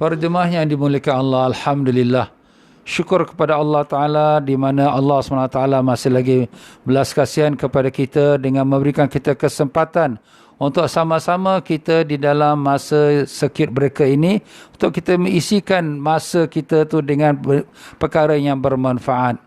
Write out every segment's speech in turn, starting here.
Para jemaah yang dimuliakan Allah, Alhamdulillah. Syukur kepada Allah Ta'ala di mana Allah SWT masih lagi belas kasihan kepada kita dengan memberikan kita kesempatan untuk sama-sama kita di dalam masa circuit breaker ini untuk kita mengisikan masa kita tu dengan perkara yang bermanfaat.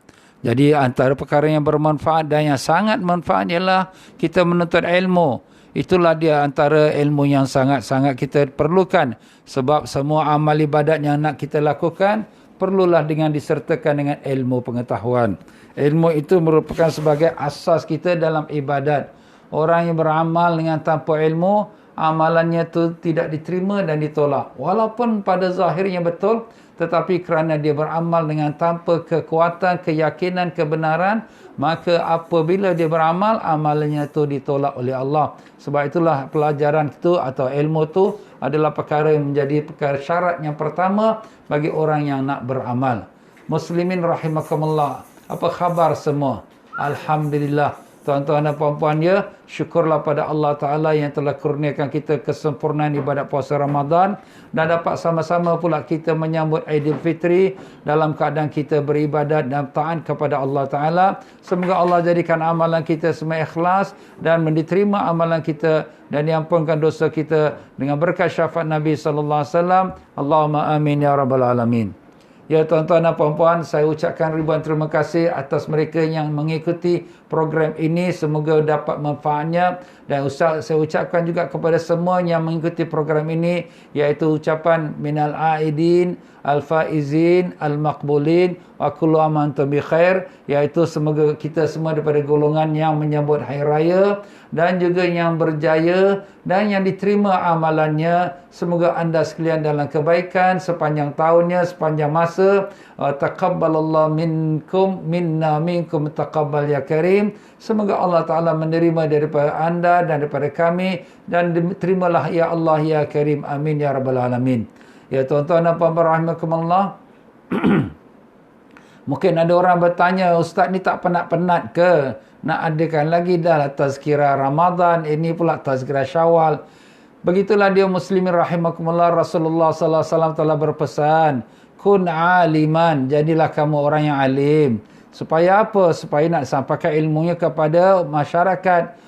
Jadi antara perkara yang bermanfaat dan yang sangat manfaat ialah kita menuntut ilmu. Itulah dia antara ilmu yang sangat-sangat kita perlukan. Sebab semua amal ibadat yang nak kita lakukan, perlulah dengan disertakan dengan ilmu pengetahuan. Ilmu itu merupakan sebagai asas kita dalam ibadat. Orang yang beramal dengan tanpa ilmu, amalannya itu tidak diterima dan ditolak. Walaupun pada zahirnya betul, tetapi kerana dia beramal dengan tanpa kekuatan, keyakinan, kebenaran, maka apabila dia beramal, amalannya itu ditolak oleh Allah. Sebab itulah pelajaran itu atau ilmu itu adalah perkara yang menjadi perkara syarat yang pertama bagi orang yang nak beramal. Muslimin rahimakumullah. Apa khabar semua? Alhamdulillah. Tuan-tuan dan puan-puan ya, syukurlah pada Allah Ta'ala yang telah kurniakan kita kesempurnaan ibadat puasa Ramadan dan dapat sama-sama pula kita menyambut Aidilfitri dalam keadaan kita beribadat dan taat kepada Allah Ta'ala. Semoga Allah jadikan amalan kita semua ikhlas dan diterima amalan kita dan diampunkan dosa kita dengan berkat syafaat Nabi SAW. Allahumma amin ya rabbal alamin. Ya tuan-tuan dan puan-puan, saya ucapkan ribuan terima kasih atas mereka yang mengikuti program ini. Semoga dapat manfaatnya. Dan saya ucapkan juga kepada semua yang mengikuti program ini, iaitu ucapan minal aidin, al-faizin, al-maqbulin, wa kullu aman bi khair, iaitu semoga kita semua daripada golongan yang menyambut hari raya dan juga yang berjaya dan yang diterima amalannya. Semoga anda sekalian dalam kebaikan sepanjang tahunnya, sepanjang masa. Taqabbalallahu minkum minna minkum taqabbal ya karim. Semoga Allah Ta'ala menerima daripada anda dan daripada kami dan terimalah ya Allah ya karim. Amin ya rabbal alamin. Ya tuan-tuan dan puan-puan rahimakumullah. Mungkin ada orang bertanya, ustaz ni tak penat-penat ke nak adakan lagi dah tazkirah Ramadan, ini pula tazkirah Syawal. Begitulah dia muslimin rahimakumullah. Rasulullah sallallahu alaihi wasallam telah berpesan, kun aliman, jadilah kamu orang yang alim. Supaya apa? Supaya nak sampaikan ilmunya kepada masyarakat.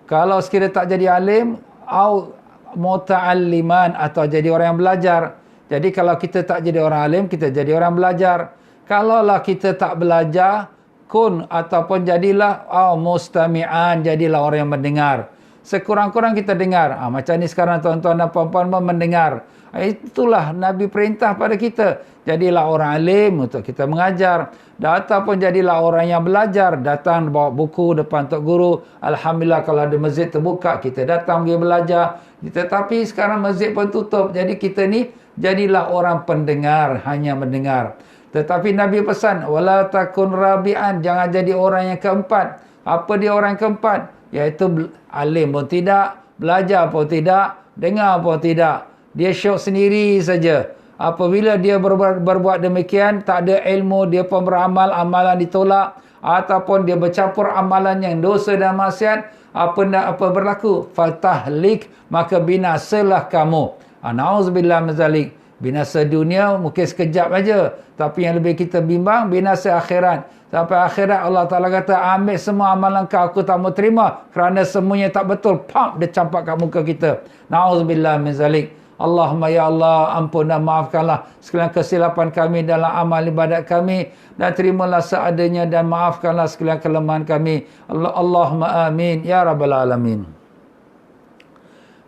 Kalau sekiranya tak jadi alim, au muta'alliman, atau jadi orang yang belajar. Jadi kalau kita tak jadi orang alim, kita jadi orang belajar. Kalaulah kita tak belajar, kun ataupun jadilah mustami'an, jadilah orang yang mendengar. Sekurang-kurang kita dengar. Macam ni sekarang tuan-tuan dan puan-puan mendengar. Itulah Nabi perintah pada kita. Jadilah orang alim untuk kita mengajar. Ataupun jadilah orang yang belajar. Datang bawa buku depan Tok Guru. Alhamdulillah kalau ada masjid terbuka, kita datang pergi belajar. Tetapi sekarang masjid pun tutup. Jadi kita ni jadilah orang pendengar, hanya mendengar. Tetapi Nabi pesan, wala takun rabi'an, jangan jadi orang yang keempat. Apa dia orang yang keempat? Iaitu alim pun tidak, belajar pun tidak, dengar pun tidak. Dia syok sendiri saja. Apabila dia berbuat demikian, tak ada ilmu, dia pun beramal, amalan ditolak, ataupun dia bercampur amalan yang dosa dan maksiat, apa berlaku? Fatahlik, maka binasalah kamu. Na'udzubillah min zalik. Binasa dunia mungkin sekejap aja, tapi yang lebih kita bimbang binasa akhirat. Sampai akhirat Allah Ta'ala kata, ambil semua amalan kau, aku tak mau terima kerana semuanya tak betul. Pam, dia campak kat muka kita. Na'udzubillah min zalik. Allahumma ya Allah, ampun dan maafkanlah sekalian kesilapan kami dalam amal ibadat kami, dan terimalah seadanya dan maafkanlah sekalian kelemahan kami. Allahumma amin ya rabbal alamin.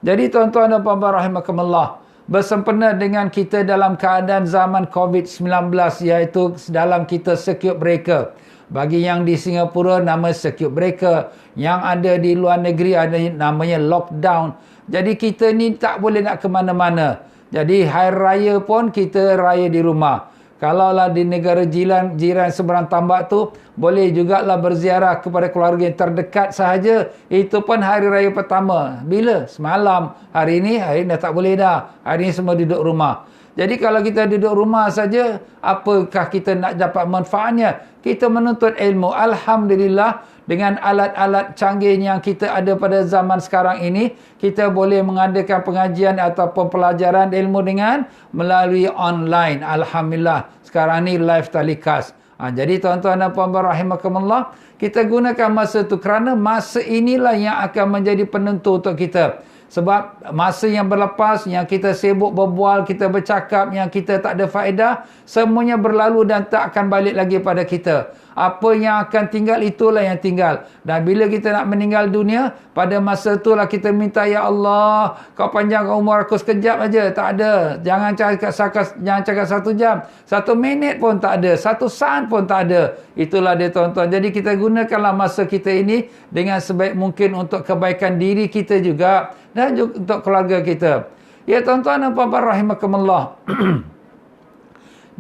Jadi tuan-tuan dan puan-puan rahimakumullah, bersempena dengan kita dalam keadaan zaman COVID-19, iaitu dalam kita circuit breaker. Bagi yang di Singapura nama circuit breaker, yang ada di luar negeri ada namanya lockdown. Jadi kita ni tak boleh nak ke mana-mana. Jadi hari raya pun kita raya di rumah. Kalaulah di negara jiran seberang tambak tu, boleh jugalah berziarah kepada keluarga yang terdekat sahaja. Itu pun hari raya pertama. Bila? Semalam. Hari ini dah tak boleh dah. Hari ini semua duduk rumah. Jadi kalau kita duduk rumah saja, apakah kita nak dapat manfaatnya? Kita menuntut ilmu. Alhamdulillah, dengan alat-alat canggih yang kita ada pada zaman sekarang ini, kita boleh mengadakan pengajian ataupun pelajaran ilmu dengan melalui online. Alhamdulillah. Sekarang ni live telecast. Jadi tuan-tuan dan puan-puan rahimakumullah, kita gunakan masa itu kerana masa inilah yang akan menjadi penentu untuk kita. Sebab masa yang berlepas, yang kita sibuk berbual, kita bercakap, yang kita tak ada faedah, semuanya berlalu dan tak akan balik lagi pada kita. Apa yang akan tinggal, itulah yang tinggal. Dan bila kita nak meninggal dunia, pada masa itulah kita minta, Ya Allah, kau panjangkan umur aku sekejap aja. Tak ada. Jangan cakap 1 jam. 1 minit pun tak ada. 1 saat pun tak ada. Itulah dia tuan-tuan. Jadi kita gunakanlah masa kita ini dengan sebaik mungkin untuk kebaikan diri kita juga. Dan juga untuk keluarga kita. Ya tuan-tuan dan puan-puan rahimakumullah.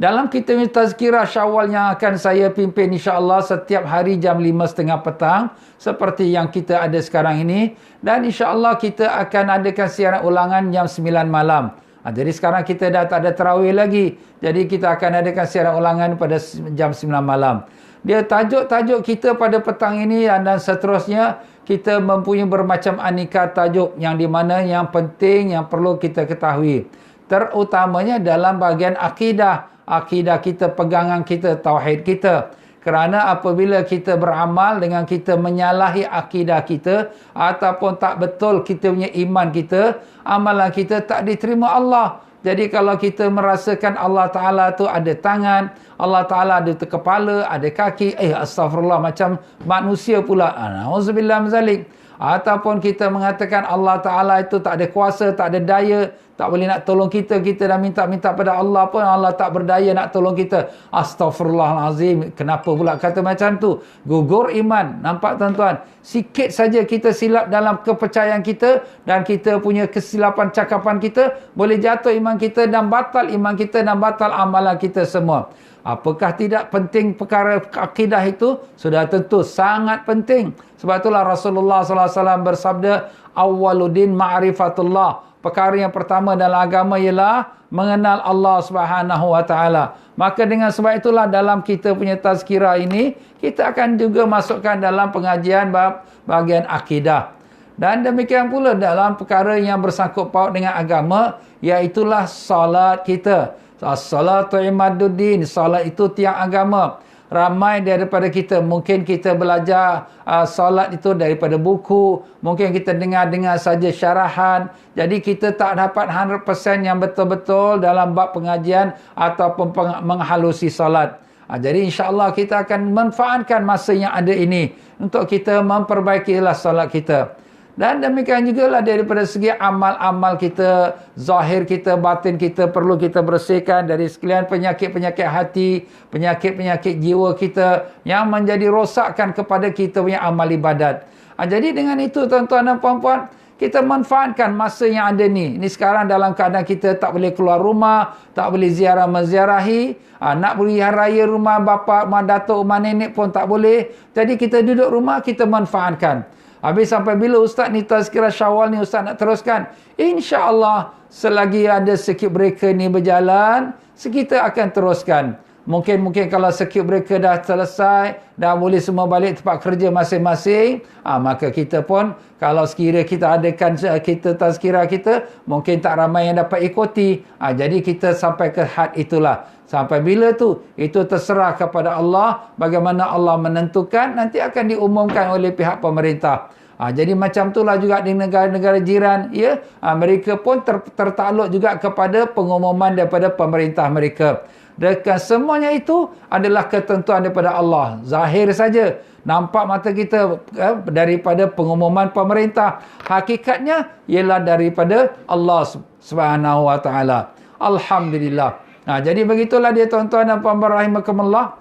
Dalam kitab Tazkirah Syawal yang akan saya pimpin insya-Allah setiap hari jam 5.30 petang seperti yang kita ada sekarang ini, dan insya-Allah kita akan adakan siaran ulangan jam 9 malam. Jadi sekarang kita dah tak ada tarawih lagi. Jadi kita akan adakan siaran ulangan pada jam 9 malam. Dia tajuk-tajuk kita pada petang ini dan seterusnya, kita mempunyai bermacam aneka tajuk yang di mana yang penting yang perlu kita ketahui. Terutamanya dalam bahagian akidah. Akidah kita, pegangan kita, tauhid kita. Kerana apabila kita beramal dengan kita menyalahi akidah kita ataupun tak betul kita punya iman kita, amalan kita tak diterima Allah. Jadi kalau kita merasakan Allah Ta'ala tu ada tangan, Allah Ta'ala ada kepala, ada kaki, astagfirullah, macam manusia pula. Na'udzubillah min zalik. Ataupun kita mengatakan Allah Ta'ala itu tak ada kuasa, tak ada daya, tak boleh nak tolong kita, kita dah minta-minta pada Allah pun Allah tak berdaya nak tolong kita. Astaghfirullahalazim. Kenapa pula kata macam tu? Gugur iman. Nampak tuan-tuan? Sikit saja kita silap dalam kepercayaan kita dan kita punya kesilapan cakapan kita, boleh jatuh iman kita dan batal iman kita dan batal amalan kita semua. Apakah tidak penting perkara akidah itu? Sudah tentu sangat penting. Sebab itulah Rasulullah SAW bersabda, awwaluddin ma'rifatullah. Perkara yang pertama dalam agama ialah mengenal Allah Subhanahu Wa Taala. Maka dengan sebab itulah dalam kita punya tazkirah ini, kita akan juga masukkan dalam pengajian bab bahagian akidah. Dan demikian pula dalam perkara yang bersangkut paut dengan agama, iaitulah salat kita. As-salatu imaduddin. Salat itu tiang agama. Ramai daripada kita, mungkin kita belajar salat itu daripada buku, mungkin kita dengar-dengar saja syarahan. Jadi kita tak dapat 100% yang betul-betul dalam bab pengajian ataupun menghalusi salat. Jadi insya-Allah kita akan manfaatkan masa yang ada ini untuk kita memperbaikilah salat kita. Dan demikian juga lah daripada segi amal-amal kita, zahir kita, batin kita perlu kita bersihkan dari sekalian penyakit-penyakit hati, penyakit-penyakit jiwa kita yang menjadi rosakkan kepada kita punya amal ibadat. Jadi dengan itu tuan-tuan dan puan-puan, kita manfaatkan masa yang ada ni. Ni sekarang dalam keadaan kita tak boleh keluar rumah, tak boleh ziarah menziarahi, nak beri raya rumah bapa, mak datuk, mak nenek pun tak boleh. Jadi kita duduk rumah, kita manfaatkan. Habis sampai bila Ustaz ni tazkirah Syawal ni Ustaz nak teruskan? InsyaAllah selagi ada circuit breaker ni berjalan, kita akan teruskan. Mungkin kalau circuit breaker dah selesai, dah boleh semua balik tempat kerja masing-masing, maka kita pun, kalau sekiranya kita adakan kita tazkirah kita, mungkin tak ramai yang dapat ikuti. Jadi kita sampai ke had itulah. Sampai bila tu? Itu terserah kepada Allah. Bagaimana Allah menentukan, nanti akan diumumkan oleh pihak pemerintah. Jadi macam itulah juga di negara-negara jiran. Ya, mereka pun tertakluk juga kepada pengumuman daripada pemerintah mereka. Dan semuanya itu adalah ketentuan daripada Allah. Zahir saja. Nampak mata kita daripada pengumuman pemerintah. Hakikatnya ialah daripada Allah Subhanahu Wa Taala. Alhamdulillah. Jadi begitulah dia tuan-tuan dan puan-puan rahimakumullah.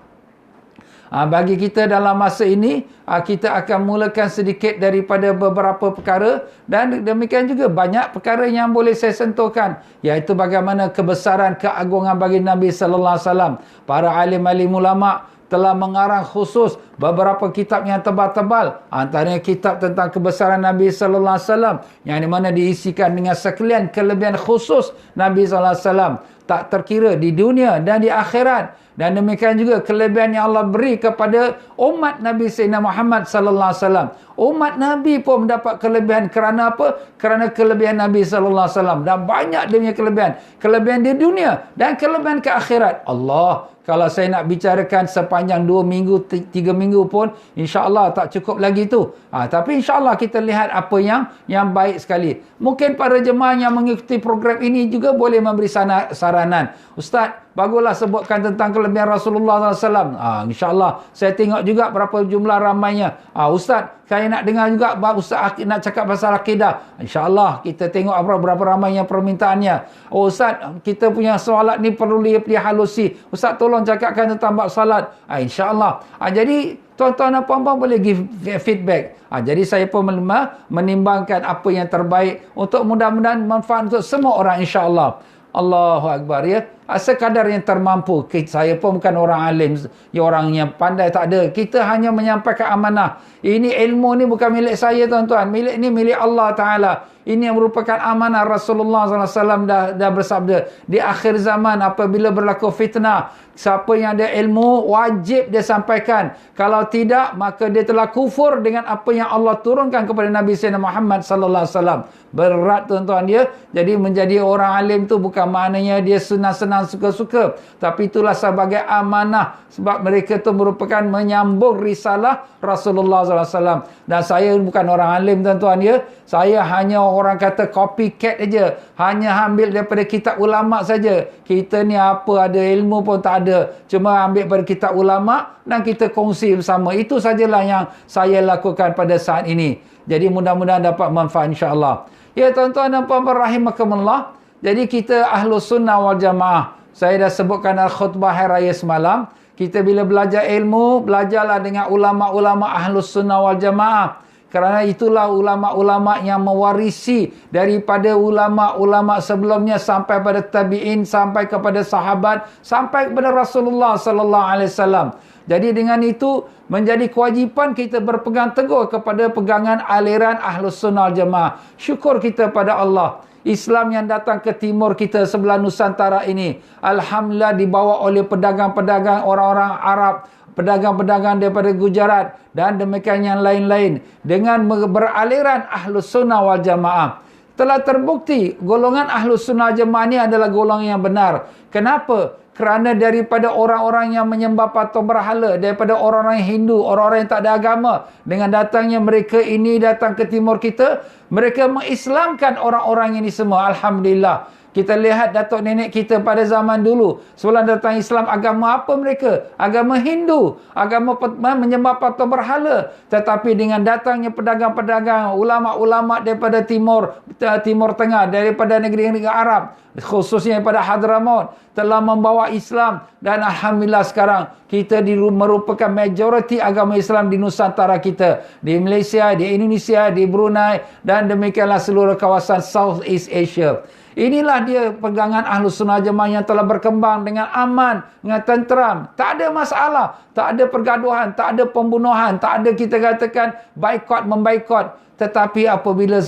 Bagi kita dalam masa ini, kita akan mulakan sedikit daripada beberapa perkara, dan demikian juga banyak perkara yang boleh saya sentuhkan, iaitu bagaimana kebesaran keagungan bagi Nabi sallallahu alaihi wasallam, para alim-alim ulama, telah mengarang khusus beberapa kitab yang tebal-tebal. Antaranya kitab tentang kebesaran Nabi sallallahu alaihi wasallam yang di mana diisikan dengan sekalian kelebihan khusus Nabi sallallahu alaihi wasallam tak terkira di dunia dan di akhirat. Dan demikian juga kelebihan yang Allah beri kepada umat Nabi Sayyidina Muhammad sallallahu alaihi wasallam. Umat Nabi pun mendapat kelebihan kerana apa? Kerana kelebihan Nabi sallallahu alaihi wasallam. Dan banyak dia punya kelebihan. Kelebihan di dunia dan kelebihan ke akhirat. Allah, kalau saya nak bicarakan sepanjang 2 minggu, 3 minggu pun, insya-Allah tak cukup lagi tu. Tapi insya-Allah kita lihat apa yang baik sekali. Mungkin para jemaah yang mengikuti program ini juga boleh memberi saranan. Ustaz, baguslah sebutkan tentang kelebihan Rasulullah SAW. InsyaAllah saya tengok juga berapa jumlah ramainya. Ustaz, saya nak dengar juga Ustaz nak cakap pasal akidah. InsyaAllah kita tengok berapa ramainya permintaannya. Ustaz, kita punya soalat ni perlu dihalusi. Ustaz, tolong cakapkan tentang bab salat. InsyaAllah. Jadi tuan-tuan dan puan-puan boleh give feedback. Jadi saya pun menimbangkan apa yang terbaik untuk mudah-mudahan manfaat untuk semua orang, insya-Allah. Allahu Akbar, ya. Sekadar yang termampu. Saya pun bukan orang alim, orang yang pandai, tak ada. Kita hanya menyampaikan amanah. Ini ilmu ni bukan milik saya, tuan-tuan. Milik Allah Ta'ala. Ini yang merupakan amanah. Rasulullah SAW dah bersabda, di akhir zaman apabila berlaku fitnah, siapa yang ada ilmu wajib dia sampaikan. Kalau tidak, maka dia telah kufur dengan apa yang Allah turunkan kepada Nabi Sayyidina Muhammad SAW. Berat, tuan-tuan, dia. Jadi menjadi orang alim tu bukan maknanya dia senang-senang suka-suka, tapi itulah sebagai amanah, sebab mereka tu merupakan menyambung risalah Rasulullah SAW. Dan saya bukan orang alim, tuan-tuan, ya. Saya hanya orang kata copycat aja, hanya ambil daripada kitab ulama saja. Kita ni apa ada ilmu pun tak ada, cuma ambil daripada kitab ulama dan kita kongsi bersama. Itu sajalah yang saya lakukan pada saat ini. Jadi mudah-mudahan dapat manfaat, insya-Allah. Ya, tuan-tuan dan puan-puan rahimakumullah. Jadi kita Ahlus Sunnah wal Jamaah. Saya dah sebutkan khutbah hari raya semalam. Kita bila belajar ilmu, belajarlah dengan ulama-ulama Ahlus Sunnah wal Jamaah. Kerana itulah ulama-ulama yang mewarisi daripada ulama-ulama sebelumnya sampai pada tabi'in, sampai kepada sahabat, sampai kepada Rasulullah sallallahu alaihi wasallam. Jadi dengan itu menjadi kewajipan kita berpegang teguh kepada pegangan aliran Ahlus Sunnah wal Jamaah. Syukur kita pada Allah. Islam yang datang ke timur kita sebelah Nusantara ini, alhamdulillah dibawa oleh pedagang-pedagang orang-orang Arab, pedagang-pedagang daripada Gujarat dan demikian yang lain-lain, dengan beraliran Ahlus Sunnah wal Jamaah. Telah terbukti golongan Ahlus Sunnah Jamaah ini adalah golongan yang benar. Kenapa? Kerana daripada orang-orang yang menyembah patung berhala, daripada orang-orang Hindu, orang-orang yang tak ada agama, dengan datangnya mereka ini datang ke timur kita, mereka mengislamkan orang-orang ini semua. Alhamdulillah. Kita lihat datuk nenek kita pada zaman dulu, sebelum datang Islam, agama apa mereka? Agama Hindu, agama menyembah patung berhala. Tetapi dengan datangnya pedagang-pedagang, ulama-ulama daripada Timur Tengah, daripada negeri-negeri Arab, khususnya daripada Hadramaut, telah membawa Islam. Dan alhamdulillah sekarang kita merupakan majoriti agama Islam di Nusantara kita, di Malaysia, di Indonesia, di Brunei, dan demikianlah seluruh kawasan Southeast Asia. Inilah dia pegangan Ahlus Sunnah Jamaah yang telah berkembang dengan aman, dengan tenteram. Tak ada masalah, tak ada pergaduhan, tak ada pembunuhan, tak ada kita katakan baikot membaikot. Tetapi apabila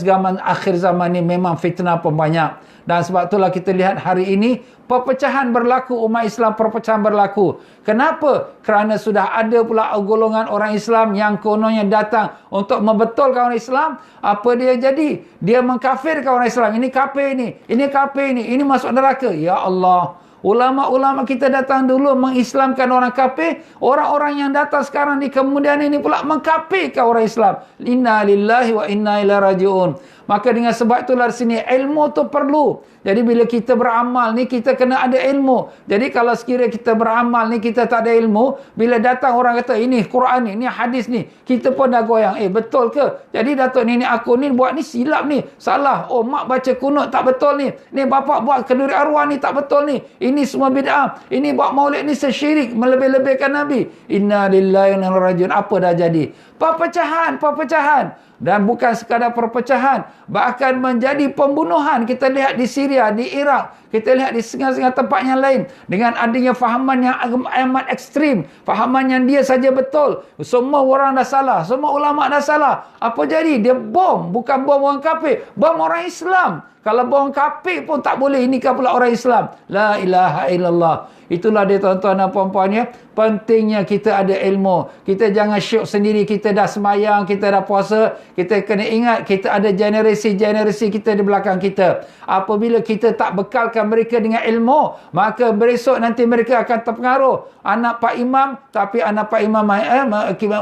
akhir zaman ini memang fitnah pun banyak. Dan sebab itulah kita lihat hari ini perpecahan berlaku, umat Islam perpecahan berlaku. Kenapa? Kerana sudah ada pula golongan orang Islam yang kononnya datang untuk membetulkan orang Islam. Apa dia jadi? Dia mengkafirkan orang Islam. Ini kafir ini kafir ini masuk neraka. Ya Allah. Ulama-ulama kita datang dulu mengislamkan orang kafir. Orang-orang yang datang sekarang di kemudian ini pula mengkafirkan orang Islam. Inna lillahi wa inna ilaihi raji'un. Maka dengan sebab itulah di sini ilmu tu perlu. Jadi bila kita beramal ni, kita kena ada ilmu. Jadi kalau sekiranya kita beramal ni, kita tak ada ilmu, bila datang orang kata ini Quran ni, ini hadis ni, kita pun dah goyang. Betul ke? Jadi datuk nenek aku ni buat ni silap ni, salah. Oh, mak baca kunut tak betul ni. Ni bapak buat kenduri arwah ni tak betul ni. Ini semua bid'ah. Ini buat maulid ni sesyirik, melebih-lebihkan Nabi. Inna lillahi wa inna ilaihi raji'un. Apa dah jadi? Perpecahan. Dan bukan sekadar perpecahan, bahkan menjadi pembunuhan. Kita lihat di Syria, di Iraq. Kita lihat di setengah-setengah tempat yang lain dengan adanya fahaman yang amat ekstrim, fahaman yang dia saja betul. Semua orang dah salah, semua ulama dah salah. Apa jadi? Dia bom, bukan bom orang kafir, bom orang Islam. Kalau bom kafir pun tak boleh, ini kan pula orang Islam. La ilaha illallah. Itulah dia tuan-tuan dan puan-puan ya. Pentingnya kita ada ilmu. Kita jangan syuk sendiri. Kita dah semayang, kita dah puasa. Kita kena ingat kita ada generasi-generasi kita di belakang kita. Apabila kita tak bekalkan mereka dengan ilmu, maka besok nanti mereka akan terpengaruh. Anak Pak Imam, tapi anak Pak Imam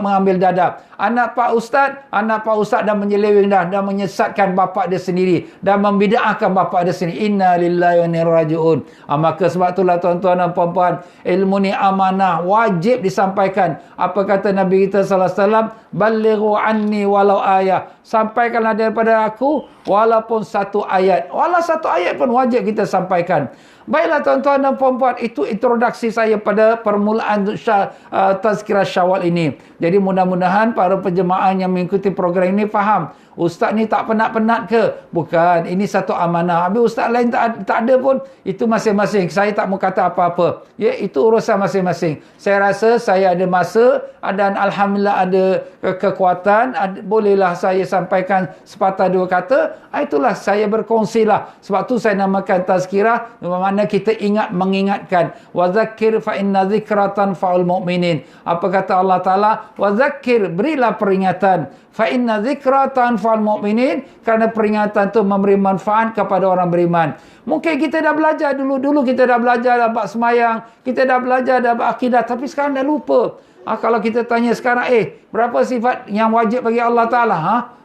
mengambil dadap. Anak Pak Ustaz dah menyeleweng dah menyesatkan bapa dia sendiri. Dan membida'ahkan bapa dia sendiri. Inna lillahi wa inna ilaihi raji'un. Maka sebab itulah tuan-tuan dan puan-puan, ilmu ni amanah, wajib disampaikan. Apa kata Nabi kita sallallahu alaihi wasallam? Ballighu anni walau ayah. Sampaikanlah daripada aku walaupun satu ayat. Walau satu ayat pun wajib kita sampaikan. Baiklah tuan-tuan dan puan-puan, itu introduksi saya pada permulaan Tazkirah Syawal ini. Jadi mudah-mudahan para penjemaah yang mengikuti program ini faham. Ustaz ni tak penat-penat ke? Bukan. Ini satu amanah. Habis ustaz lain tak ada pun. Itu masing-masing. Saya tak mau kata apa-apa. Ya, itu urusan masing-masing. Saya rasa saya ada masa dan Alhamdulillah ada kekuatan. Bolehlah saya sampaikan sepatah dua kata. Itulah saya berkongsilah. Sebab tu saya namakan tazkirah. Mana kita mengingatkan. Wazakir fa inna zikratan fa'ul mu'minin. Apa kata Allah Ta'ala? Wazakir, berilah peringatan. Fa inna zikratan fa'ul mu'minin. Kerana peringatan tu memberi manfaat kepada orang beriman. Mungkin kita dah belajar dulu kita dah belajar dapat semayang. Kita dah belajar dapat akidah. Tapi sekarang dah lupa. Kalau kita tanya sekarang, berapa sifat yang wajib bagi Allah Ta'ala?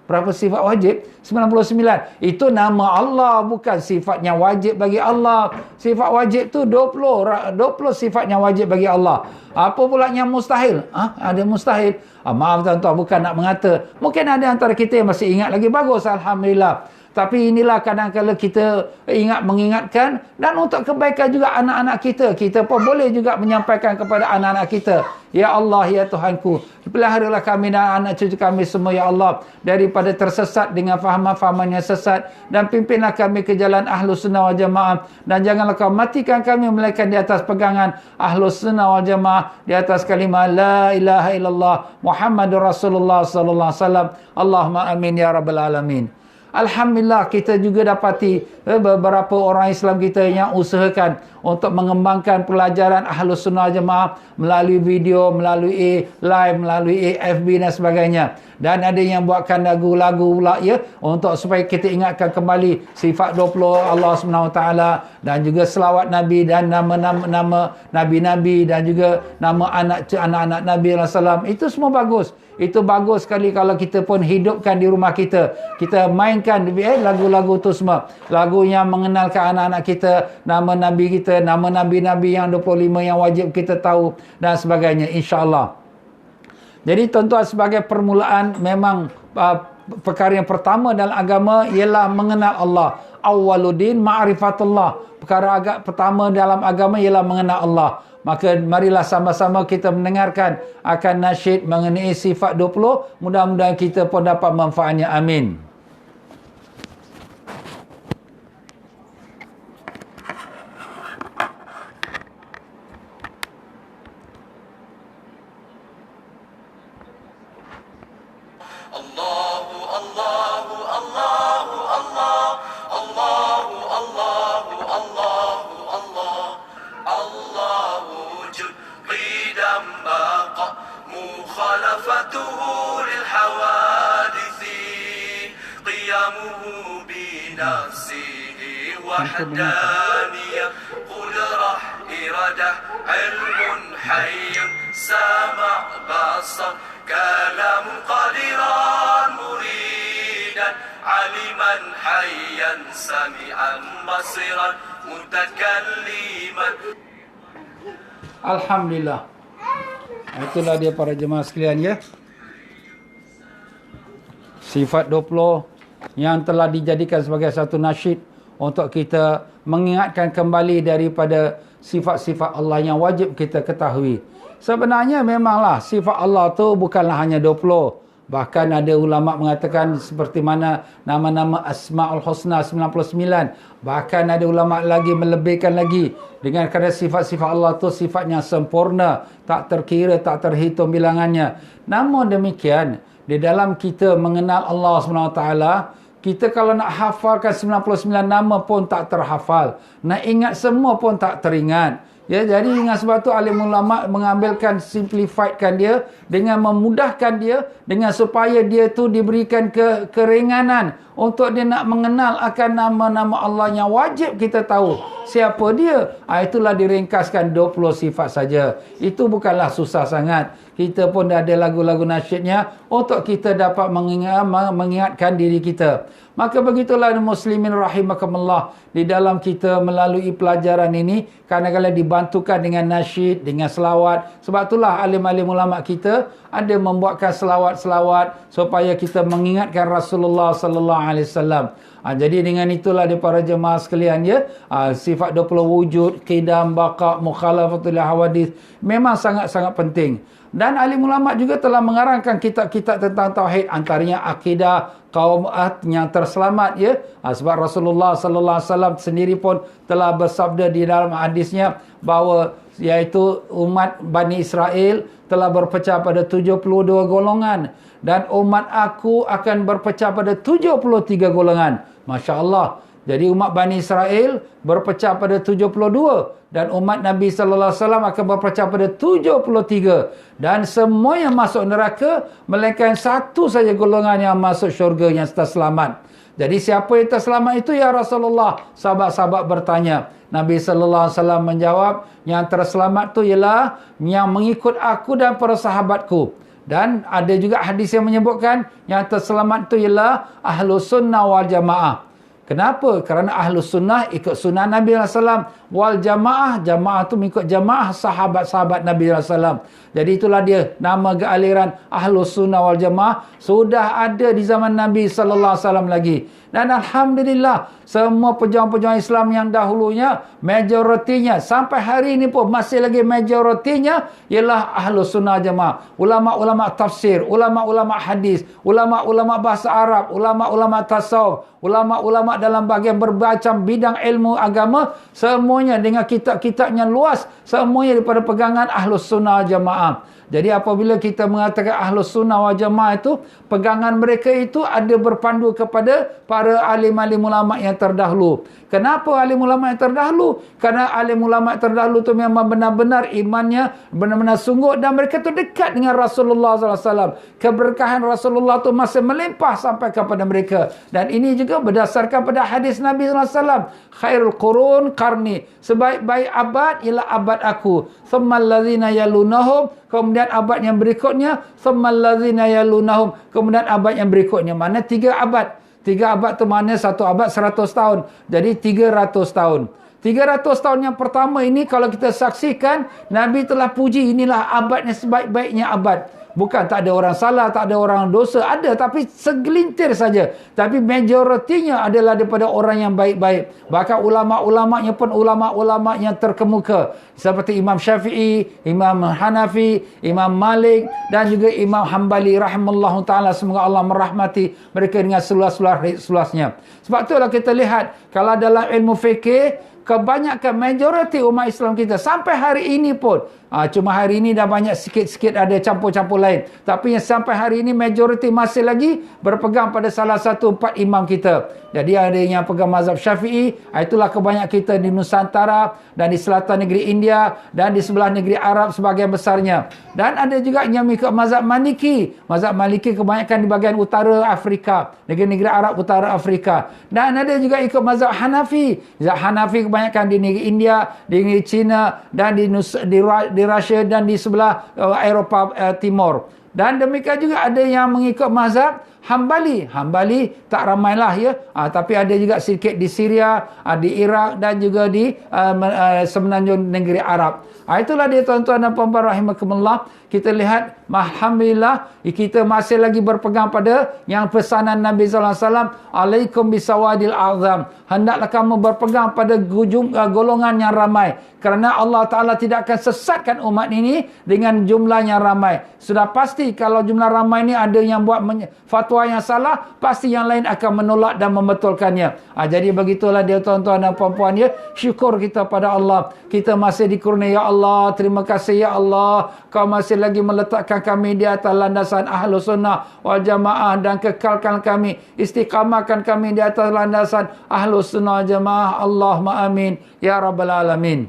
Berapa sifat wajib? 99. Itu nama Allah, bukan sifat yang wajib bagi Allah. Sifat wajib tu 20 sifat yang wajib bagi Allah. Apa pula yang mustahil? Ada mustahil. Maaf tuan-tuan, bukan nak mengata. Mungkin ada antara kita yang masih ingat lagi, bagus, Alhamdulillah. Tapi inilah kadang-kadang kita mengingatkan, dan untuk kebaikan juga anak-anak kita. Kita pun boleh juga menyampaikan kepada anak-anak kita. Ya Allah, ya Tuhanku, peliharalah kami dan anak cucu kami semua, ya Allah, daripada tersesat dengan fahaman-fahaman yang sesat. Dan pimpinlah kami ke jalan Ahlus Sunnah wal Jamaah. Dan janganlah kau matikan kami melainkan di atas pegangan Ahlus Sunnah wal Jamaah, di atas kalimah La ilaha illallah Muhammadur Rasulullah sallallahu alaihi wasallam. Allahumma amin ya rabbal alamin. Alhamdulillah, kita juga dapati beberapa orang Islam kita yang usahakan untuk mengembangkan pelajaran Ahlus Sunnah Jamaah melalui video, melalui live, melalui FB dan sebagainya. Dan ada yang buatkan lagu-lagu pula ya, untuk supaya kita ingatkan kembali sifat 20 Allah SWT dan juga selawat Nabi dan nama-nama Nabi-Nabi dan juga nama anak-anak Nabi SAW. Itu semua bagus. Itu bagus sekali kalau kita pun hidupkan di rumah kita. Kita mainkan lagu-lagu tu semua. Lagu yang mengenalkan anak-anak kita, nama Nabi kita, nama Nabi-Nabi yang 25 yang wajib kita tahu dan sebagainya, insya-Allah. Jadi tuan-tuan, sebagai permulaan, memang perkara yang pertama dalam agama ialah mengenal Allah. Awwaluddin ma'rifatullah. Perkara pertama dalam agama ialah mengenal Allah. Maka marilah sama-sama kita mendengarkan akan nasyid mengenai sifat 20. Mudah-mudahan kita pun dapat manfaatnya. Amin. وحدانية قدرة إرادة علم حي سمع بصر كلام قادرا مريدا علما حيا سميعا بصيرا متكلما. Alhamdulillah. Itulah dia para jemaah sekalian ya. Sifat 20 yang telah dijadikan sebagai satu nasyid untuk kita mengingatkan kembali daripada sifat-sifat Allah yang wajib kita ketahui. Sebenarnya memanglah sifat Allah tu bukanlah hanya 20. Bahkan ada ulama mengatakan seperti mana nama-nama Asmaul Husna 99. Bahkan ada ulama lagi melebihkan lagi dengan kata sifat-sifat Allah tu sifatnya sempurna, tak terkira, tak terhitung bilangannya. Namun demikian, di dalam kita mengenal Allah SWT, kita kalau nak hafalkan 99 nama pun tak terhafal. Nak ingat semua pun tak teringat. Ya, jadi dengan sebab tu alim ulama mengambilkan, simplifiedkan dia dengan memudahkan dia dengan supaya dia tu diberikan keringanan untuk dia nak mengenal akan nama-nama Allah yang wajib kita tahu siapa dia. Itulah diringkaskan 20 sifat saja. Itu bukanlah susah sangat. Kita pun dah ada lagu-lagu nasyidnya untuk kita dapat mengingatkan diri kita. Maka begitulah muslimin rahimakumullah, di dalam kita melalui pelajaran ini kadang-kadang dibantukan dengan nasyid, dengan selawat. Sebab itulah alim-alim ulama kita ada membuatkan selawat-selawat supaya kita mengingatkan Rasulullah sallallahu alaihi wasallam. Jadi dengan itulah di para jemaah sekalian ya, sifat 20 wujud, qidam, baqa, mukhalafatul hawadith memang sangat-sangat penting. Dan alim ulama juga telah mengarangkan kitab-kitab tentang tauhid, antaranya akidah kaum yang terselamat ya. Sebab Rasulullah sallallahu alaihi wasallam sendiri pun telah bersabda di dalam hadisnya bahawa iaitu umat Bani Israel telah berpecah pada 72 golongan dan umat aku akan berpecah pada 73 golongan. Masya-Allah. Jadi umat Bani Israel berpecah pada 72 dan umat Nabi sallallahu alaihi wasallam akan berpecah pada 73 dan semua yang masuk neraka melainkan satu saja golongan yang masuk syurga yang terselamat. Jadi siapa yang terselamat itu ya Rasulullah? Sahabat-sahabat bertanya. Nabi sallallahu alaihi wasallam menjawab, yang terselamat tu ialah yang mengikut aku dan para sahabatku. Dan ada juga hadis yang menyebutkan yang terselamat tu ialah Ahlus Sunnah wal Jamaah. Kenapa? Kerana Ahlus Sunnah ikut sunnah Nabi SAW. Wal Jamaah, Jamaah tu mengikut jamaah sahabat-sahabat Nabi SAW. Jadi itulah dia nama kealiran Ahlus Sunnah wal Jamaah sudah ada di zaman Nabi SAW lagi. Dan Alhamdulillah, semua pejuang-pejuang Islam yang dahulunya, majoritinya, sampai hari ini pun masih lagi majoritinya ialah Ahlus Sunnah Jamaah. Ulama-ulama tafsir, ulama-ulama hadis, ulama-ulama bahasa Arab, ulama-ulama tasawuf, ulama-ulama dalam bahagian bermacam bidang ilmu agama, semuanya dengan kitab-kitabnya luas, semuanya daripada pegangan Ahlus Sunnah Jamaah. Jadi apabila kita mengatakan Ahlus Sunnah wal Jamaah itu, pegangan mereka itu ada berpandu kepada para alim-alim ulama yang terdahulu. Kenapa alim ulama yang terdahulu? Kerana alim ulama yang terdahulu itu memang benar-benar imannya benar-benar sungguh dan mereka itu dekat dengan Rasulullah SAW. Keberkahan Rasulullah itu masih melimpah sampai kepada mereka. Dan ini juga berdasarkan pada hadis Nabi SAW. Khairul qurun qarni. Sebaik-baik abad ialah abad aku. Thummal ladzina yalunahum. Kemudian abad yang berikutnya. Thummal ladzina yalunahum. Kemudian abad yang berikutnya. Mana 3 abad. 3 abad tu mana 1 abad 100 tahun. Jadi 300 tahun. 300 tahun yang pertama ini kalau kita saksikan, Nabi telah puji inilah abadnya sebaik-baiknya abad. Bukan tak ada orang salah, tak ada orang dosa. Ada, tapi segelintir saja. Tapi majoritinya adalah daripada orang yang baik-baik. Bahkan ulama-ulamanya pun ulama-ulama yang terkemuka. Seperti Imam Syafi'i, Imam Hanafi, Imam Malik dan juga Imam Hanbali rahimallahu ta'ala. Semoga Allah merahmati mereka dengan seluas-luasnya. Sebab itulah kita lihat, kalau dalam ilmu fikir, kebanyakan majoriti umat Islam kita sampai hari ini pun, cuma hari ini dah banyak sikit-sikit ada campur-campur lain, tapi yang sampai hari ini majoriti masih lagi berpegang pada salah satu 4 imam kita. Jadi ada yang pegang mazhab Syafi'i, itulah kebanyakan kita di Nusantara dan di selatan negeri India dan di sebelah negeri Arab sebahagian besarnya. Dan ada juga yang mengikut mazhab Maliki. Mazhab Maliki kebanyakan di bahagian utara Afrika, negeri-negeri Arab utara Afrika. Dan ada juga ikut mazhab Hanafi. Mazhab Hanafi kebanyakan di negeri India, di negeri China dan di Rusia dan di sebelah Eropah Timur. Dan demikian juga ada yang mengikut mazhab Hambali tak ramailah ya. Tapi ada juga sedikit di Syria, di Iraq dan juga di semenanjung negeri Arab. Itulah dia tuan-tuan dan puan-puan rahimakumullah. Kita lihat, alhamdulillah, kita masih lagi berpegang pada yang pesanan Nabi SAW. Alaikum bisawadil azam. Hendaklah kamu berpegang pada golongan yang ramai. Kerana Allah Ta'ala tidak akan sesatkan umat ini dengan jumlah yang ramai. Sudah pasti kalau jumlah ramai ini ada yang buat fatwa yang salah, pasti yang lain akan menolak dan membetulkannya. Jadi begitulah dia tuan-tuan dan puan-puan ya. Syukur kita pada Allah. Kita masih dikurnia, ya Allah. Terima kasih ya Allah. Kau masih lagi meletakkan kami di atas landasan Ahlus Sunnah wal Jamaah dan kekalkan kami, istiqamahkan kami di atas landasan Ahlus Sunnah wal Jamaah. Allahumma amin ya rabbal alamin.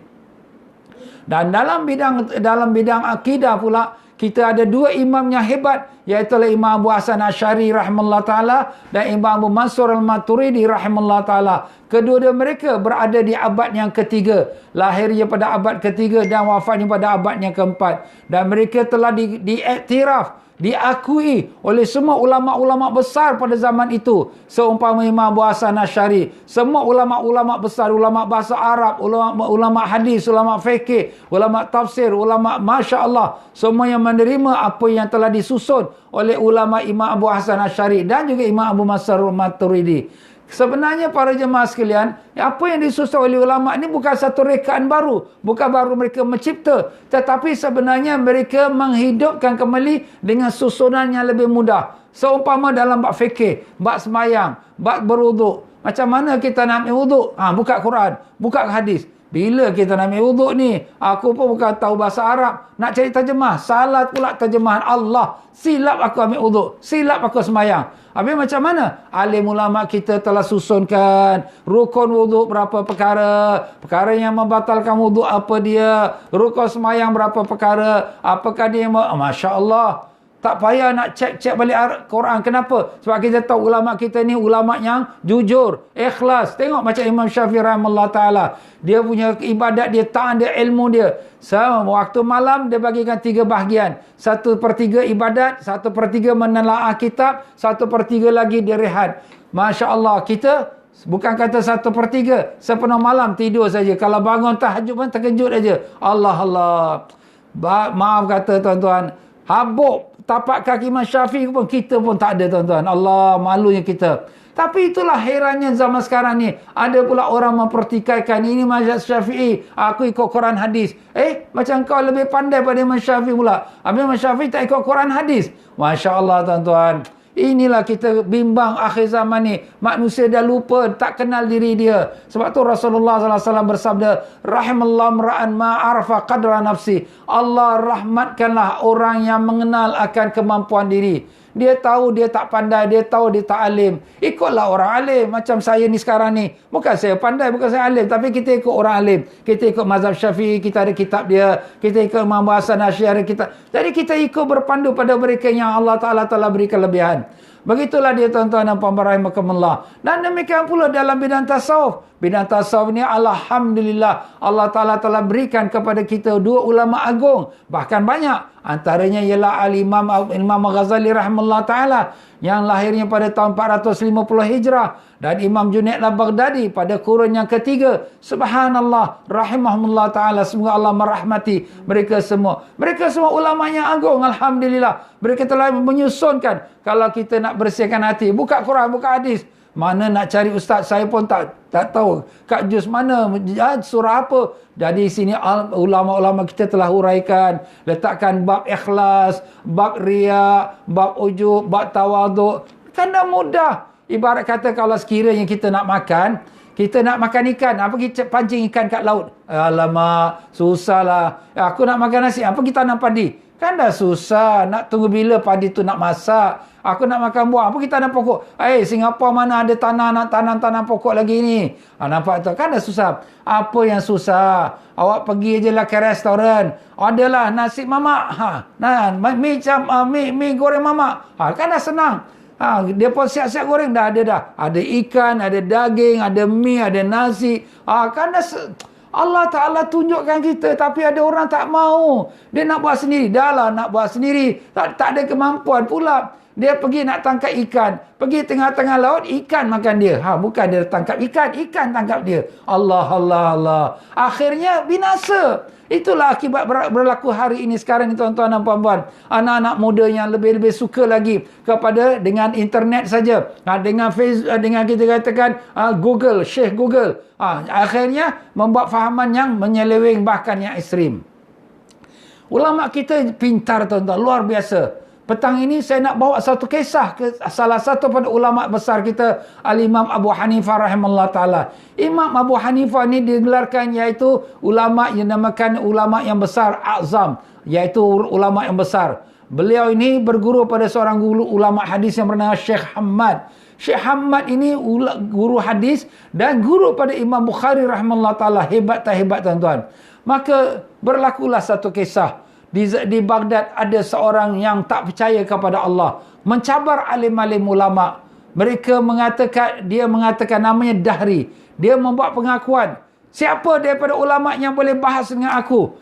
Dan dalam bidang akidah pula, kita ada dua imam yang hebat, iaitu Imam Abu Hasan Asy'ari rahimahullah ta'ala dan Imam Abu Mansur al-Maturidi rahimahullah ta'ala. Kedua-dua mereka berada di abad yang ketiga. Lahirnya pada abad ketiga dan wafatnya pada abad yang keempat. Dan mereka telah diiktiraf, diakui oleh semua ulama-ulama besar pada zaman itu. Seumpama Imam Abu Hasan Asy'ari, semua ulama-ulama besar, ulama bahasa Arab, ulama hadis, ulama fikih, ulama tafsir, ulama Masya Allah, semua yang menerima apa yang telah disusun oleh ulama Imam Abu Hasan Asy'ari dan juga Imam Abu Mansur al-Maturidi. Sebenarnya para jemaah sekalian, apa yang disusun oleh ulama ini bukan satu rekaan baru, bukan baru mereka mencipta, tetapi sebenarnya mereka menghidupkan kembali dengan susunan yang lebih mudah. Seumpama dalam bab fikih, bab semayang, bab berwuduk. Macam mana kita nak ambil wuduk? Buka Quran, buka hadis. Bila kita nak ambil wuduk ni, aku pun bukan tahu bahasa Arab, nak cari terjemah, salah pula terjemahan Allah. Silap aku ambil wuduk, silap aku semayang. Habis macam mana? Alim ulama kita telah susunkan rukun wuduk berapa perkara, perkara yang membatalkan wuduk apa dia, rukun semayang berapa perkara, apakah dia Masya Allah. Tak payah nak cek balik Quran. Kenapa? Sebab kita tahu ulama kita ni ulama yang jujur, ikhlas. Tengok macam Imam Syafi'i rahimahullah ta'ala. Dia punya ibadat, dia tahan dia ilmu dia. Waktu malam dia bagikan 3 bahagian. 1/3 ibadat, 1/3 menelaah kitab, 1/3 lagi dia rehat. Masya Allah, kita bukan kata 1/3, sepenuh malam tidur saja. Kalau bangun tahajud pun terkejut aja. Allah. Maaf kata tuan-tuan, habuk tapak kaki Imam Syafi'i pun kita pun tak ada tuan-tuan. Allah, malunya kita. Tapi itulah herannya zaman sekarang ni. Ada pula orang mempertikaikan ini mazhab Syafi'i, aku ikut Quran hadis. Macam kau lebih pandai pada Imam Syafi'i pula. Habis Imam Syafi'i tak ikut Quran hadis. Masya Allah tuan-tuan. Inilah kita bimbang akhir zaman ni. Manusia dah lupa, tak kenal diri dia. Sebab tu Rasulullah SAW bersabda, Rahimallahu mra'an ma'arafa qadra nafsi. Allah rahmatkanlah orang yang mengenal akan kemampuan diri. Dia tahu dia tak pandai, dia tahu dia tak alim. Ikutlah orang alim. Macam saya ni sekarang ni. Bukan saya pandai, bukan saya alim. Tapi kita ikut orang alim. Kita ikut mazhab Syafi'i, kita ada kitab dia. Kita ikut Imam Hasan Asy'ari, kita. Jadi kita ikut berpandu pada mereka yang Allah Ta'ala telah beri kelebihan. Begitulah dia tuan-tuan dan puan-puan rahimakumullah. Dan demikian pula dalam bidang tasawuf. Bidang tasawuf ni alhamdulillah Allah Ta'ala telah berikan kepada kita 2 ulama agung. Bahkan banyak. Antaranya ialah Imam Ghazali rahimahullah ta'ala yang lahirnya pada tahun 450 Hijrah. Dan Imam Junaid al-Baghdadi pada kurun yang ketiga. Subhanallah, rahimahumullah ta'ala. Semoga Allah merahmati mereka semua. Mereka semua ulama yang agung, alhamdulillah. Mereka telah menyusunkan kalau kita nak bersihkan hati. Buka Quran, buka hadis. Mana nak cari ustaz, saya pun tak tahu. Kat juz mana, surah apa. Jadi sini ulama-ulama kita telah huraikan. Letakkan bab ikhlas, bab riya, bab ujub, bab tawaduk. Kan dah mudah. Ibarat kata kalau sekiranya kita nak makan ikan, apa kita pancing ikan kat laut? Alamak, susahlah. Aku nak makan nasi, apa kita tanam padi? Kan dah susah. Nak tunggu bila padi tu nak masak. Aku nak makan buah, apa kita tanam pokok? Singapura mana ada tanah nak tanam pokok lagi ni? Nampak tu? Kan dah susah. Apa yang susah? Awak pergi je lah ke restoran. Adalah nasi mamak. Mi goreng mamak. Kan dah senang. Dia pun siap-siap goreng dah ada dah. Ada ikan, ada daging, ada mi, ada nasi. Kan dah Allah Ta'ala tunjukkan kita. Tapi ada orang tak mau. Dia nak buat sendiri. Dah lah nak buat sendiri. Tak ada kemampuan pula. Dia pergi nak tangkap ikan. Pergi tengah-tengah laut, ikan makan dia. Bukan dia tangkap ikan, ikan tangkap dia. Allah, Allah, Allah. Akhirnya binasa. Itulah akibat berlaku hari ini sekarang ni tuan-tuan dan puan-puan. Anak-anak muda yang lebih-lebih suka lagi kepada dengan internet saja. Dengan Facebook, dengan kita katakan Google, Syekh Google. Akhirnya membuat fahaman yang menyeleweng bahkan yang ekstrim. Ulama kita pintar tuan-tuan, luar biasa. Petang ini saya nak bawa satu kisah ke salah satu pada ulama besar kita, Al-Imam Abu Hanifah rahimahullah ta'ala. Imam Abu Hanifah ni digelarkan iaitu ulama yang dinamakan ulama yang besar, Azam, iaitu ulama yang besar. Beliau ini berguru pada seorang guru ulama hadis yang bernama Syekh Hamad. Syekh Hamad ini guru hadis dan guru pada Imam Bukhari rahimahullah ta'ala. Hebat tak hebat tuan-tuan. Maka berlakulah satu kisah. Di Baghdad ada seorang yang tak percaya kepada Allah, mencabar alim-alim ulama. Dia mengatakan namanya Dahri. Dia membuat pengakuan, siapa daripada ulama yang boleh bahas dengan aku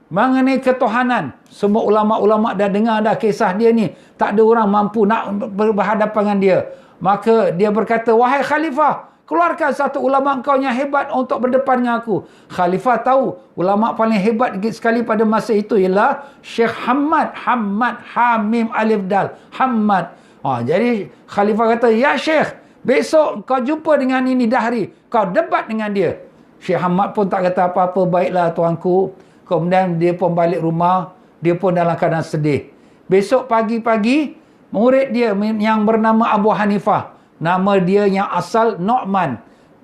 mengenai ketuhanan. Semua ulama-ulama dah dengar dah kisah dia ni, tak ada orang mampu nak berhadapan dengan dia. Maka dia berkata, wahai khalifah, keluarkan satu ulama engkau yang hebat untuk berdepan dengan aku. Khalifah tahu ulama paling hebat sekali pada masa itu ialah Syekh Hamad. Hamim alif dal. Hamad. Jadi Khalifah kata, ya Syekh, besok kau jumpa dengan ini Dahri, kau debat dengan dia. Syekh Hamad pun tak kata apa-apa. Baiklah tuanku. Kemudian dia pun balik rumah. Dia pun dalam keadaan sedih. Besok pagi-pagi, murid dia yang bernama Abu Hanifah, nama dia yang asal Nu'man.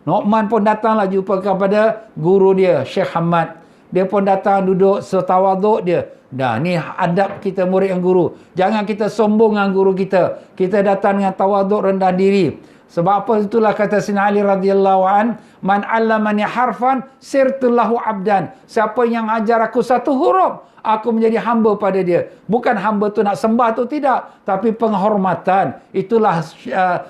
Nu'man pun datanglah jumpa kepada guru dia, Syekh Hamad. Dia pun datang duduk setawaduk dia. Dah, ni adab kita murid yang guru. Jangan kita sombong dengan guru kita. Kita datang dengan tawaduk, rendah diri. Sebab apa itulah kata Sayyidina Ali radhiyallahu an, man 'allamani harfan sirtu lahu 'abdan. Siapa yang ajar aku satu huruf, aku menjadi hamba pada dia. Bukan hamba tu nak sembah tu, tidak, tapi penghormatan. Itulah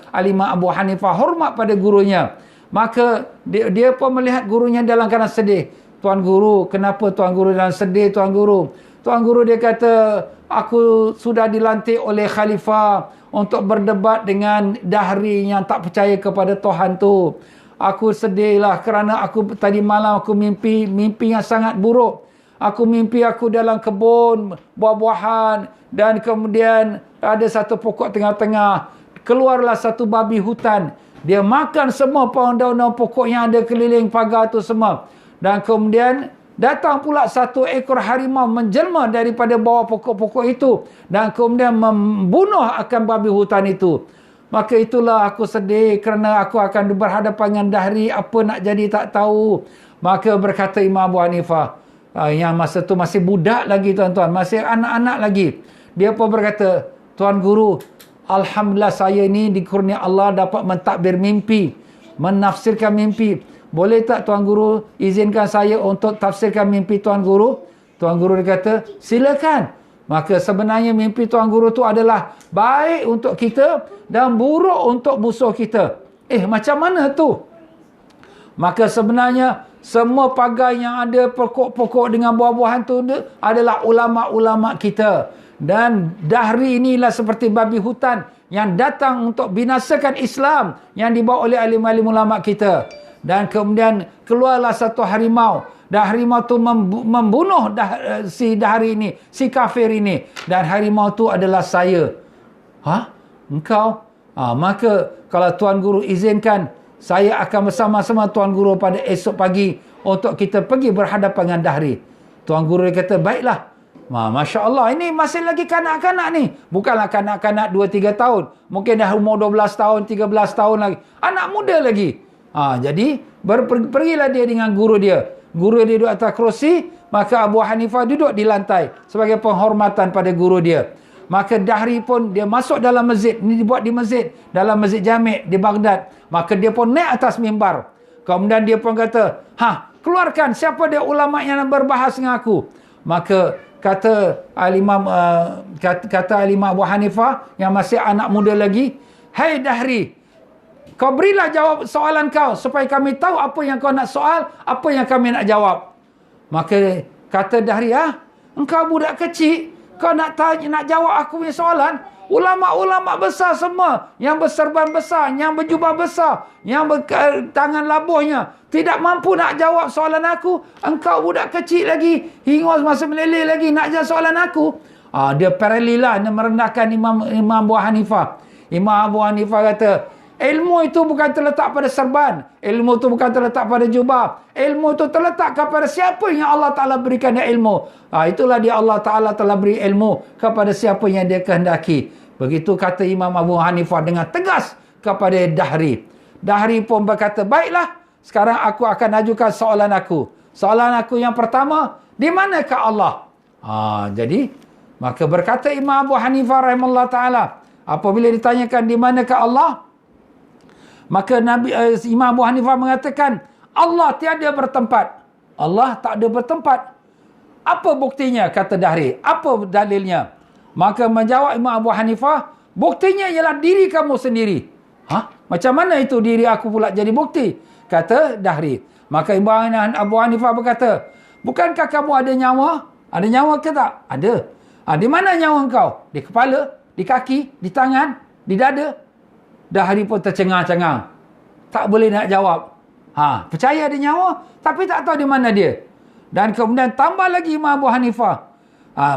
Al-Imam Abu Hanifah, hormat pada gurunya. Maka dia pun melihat gurunya dalam keadaan sedih. Tuan guru, kenapa tuan guru dalam sedih tuan guru? Tuan guru dia kata, aku sudah dilantik oleh khalifah untuk berdebat dengan Dahri yang tak percaya kepada Tuhan tu. Aku sedihlah kerana tadi malam aku mimpi yang sangat buruk. Aku mimpi aku dalam kebun buah-buahan dan kemudian ada satu pokok tengah-tengah. Keluarlah satu babi hutan. Dia makan semua daun-daun pokok yang ada keliling pagar tu semua. Dan kemudian datang pula satu ekor harimau menjelma daripada bawah pokok-pokok itu dan kemudian membunuh akan babi hutan itu. Maka itulah aku sedih kerana aku akan berhadapan dengan Dahri, apa nak jadi tak tahu. Maka berkata Imam Abu Hanifah, yang masa tu masih budak lagi tuan-tuan, masih anak-anak lagi. Dia pun berkata, Tuan Guru, alhamdulillah saya ni dikurnia Allah dapat mentadbir mimpi, menafsirkan mimpi. Boleh tak Tuan Guru izinkan saya untuk tafsirkan mimpi Tuan Guru? Tuan Guru dia kata, silakan. Maka sebenarnya mimpi Tuan Guru tu adalah baik untuk kita dan buruk untuk musuh kita. Macam mana tu? Maka sebenarnya semua pagar yang ada pokok-pokok dengan buah-buahan tu adalah ulama-ulama kita. Dan Dahri inilah seperti babi hutan yang datang untuk binasakan Islam yang dibawa oleh alim-alim ulama kita. Dan kemudian keluarlah satu harimau. Dan harimau tu membunuh si Dahri ini, si kafir ini. Dan harimau tu adalah saya. Engkau? Maka kalau Tuan Guru izinkan, saya akan bersama-sama Tuan Guru pada esok pagi untuk kita pergi berhadapan dengan Dahri. Tuan Guru dia kata, baiklah. Masya Allah, ini masih lagi kanak-kanak ni. Bukanlah kanak-kanak 2-3 tahun. Mungkin dah umur 12 tahun, 13 tahun lagi. Anak muda lagi. Jadi pergilah dia dengan guru dia. Guru dia duduk atas kerusi, maka Abu Hanifah duduk di lantai sebagai penghormatan pada guru dia. Maka Dahri pun dia masuk dalam masjid. Ini dibuat di masjid, dalam Masjid Jami' di Baghdad. Maka dia pun naik atas mimbar. Kemudian dia pun kata, keluarkan siapa dia ulama yang berbahas dengan aku. Maka kata Al-Imam Abu Hanifah yang masih anak muda lagi, "Hai Dahri, kau berilah jawab soalan kau supaya kami tahu apa yang kau nak soal, apa yang kami nak jawab." Maka kata Dahri, engkau budak kecil, kau nak jawab aku punya soalan? Ulama-ulama besar semua, yang berserban besar, yang berjubah besar, yang tangan labuhnya, tidak mampu nak jawab soalan aku. Engkau budak kecil lagi, hingus masa meleleh lagi nak jawab soalan aku. Dia paralel lah, dia merendahkan Imam Abu Hanifah. Imam Abu Hanifah kata, ilmu itu bukan terletak pada serban, ilmu itu bukan terletak pada jubah, ilmu itu terletak kepada siapa yang Allah Ta'ala berikan dia ilmu. Itulah dia, Allah Ta'ala telah beri ilmu kepada siapa yang dia kehendaki. Begitu kata Imam Abu Hanifah dengan tegas kepada Dahri. Dahri pun berkata, baiklah, sekarang aku akan ajukan soalan aku. Soalan aku yang pertama, di manakah Allah? Jadi, maka berkata Imam Abu Hanifah rahimahullah ta'ala, apabila ditanyakan di manakah Allah, maka Imam Abu Hanifah mengatakan, Allah tiada bertempat. Allah tak ada bertempat. Apa buktinya? Kata Dahri. Apa dalilnya? Maka menjawab Imam Abu Hanifah, buktinya ialah diri kamu sendiri. Macam mana itu diri aku pula jadi bukti? Kata Dahri. Maka Imam Abu Hanifah berkata, bukankah kamu ada nyawa? Ada nyawa ke tak? Ada. Di mana nyawa engkau? Di kepala, di kaki, di tangan, di dada. Dahri pun tercengang-cengang. Tak boleh nak jawab. Percaya ada nyawa, tapi tak tahu di mana dia. Dan kemudian tambah lagi Imam Abu Hanifah.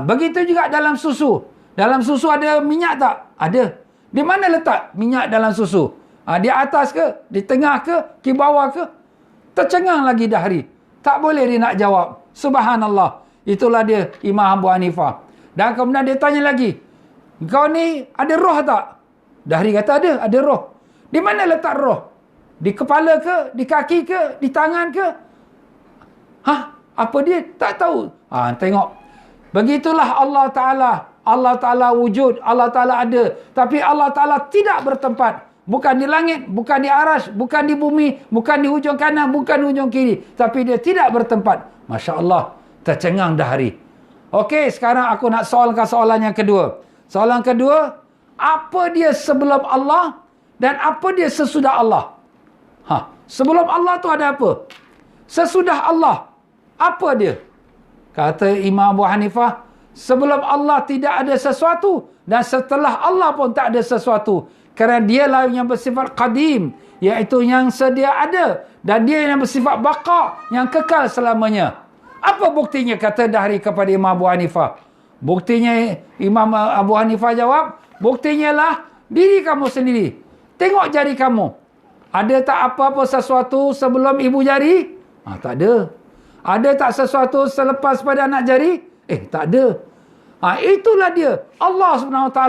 Begitu juga dalam susu. Dalam susu ada minyak tak? Ada. Di mana letak minyak dalam susu? Di atas ke? Di tengah ke? Di bawah ke? Tercengang lagi Dahri. Tak boleh dia nak jawab. Subhanallah. Itulah dia Imam Abu Hanifah. Dan kemudian dia tanya lagi, kau ni ada roh tak? Dahri kata ada roh. Di mana letak roh? Di kepala ke? Di kaki ke? Di tangan ke? Apa dia? Tak tahu. Tengok. Begitulah Allah Ta'ala. Allah Ta'ala wujud. Allah Ta'ala ada. Tapi Allah Ta'ala tidak bertempat. Bukan di langit, bukan di arash, bukan di bumi, bukan di hujung kanan, bukan di hujung kiri. Tapi dia tidak bertempat. Masya Allah. Tercengang Dahri. Okey, sekarang aku nak soalkan soalan yang kedua. Soalan kedua, apa dia sebelum Allah dan apa dia sesudah Allah? Sebelum Allah tu ada apa? Sesudah Allah, apa dia? Kata Imam Abu Hanifah, sebelum Allah tidak ada sesuatu dan setelah Allah pun tak ada sesuatu. Kerana dialah yang bersifat qadim, iaitu yang sedia ada, dan dia yang bersifat baqa, yang kekal selamanya. Apa buktinya? Kata Dahri kepada Imam Abu Hanifah. Buktinya, Imam Abu Hanifah jawab, buktinya lah diri kamu sendiri. Tengok jari kamu. Ada tak apa-apa sesuatu sebelum ibu jari? Tak ada. Ada tak sesuatu selepas pada anak jari? Tak ada. Itulah dia. Allah SWT.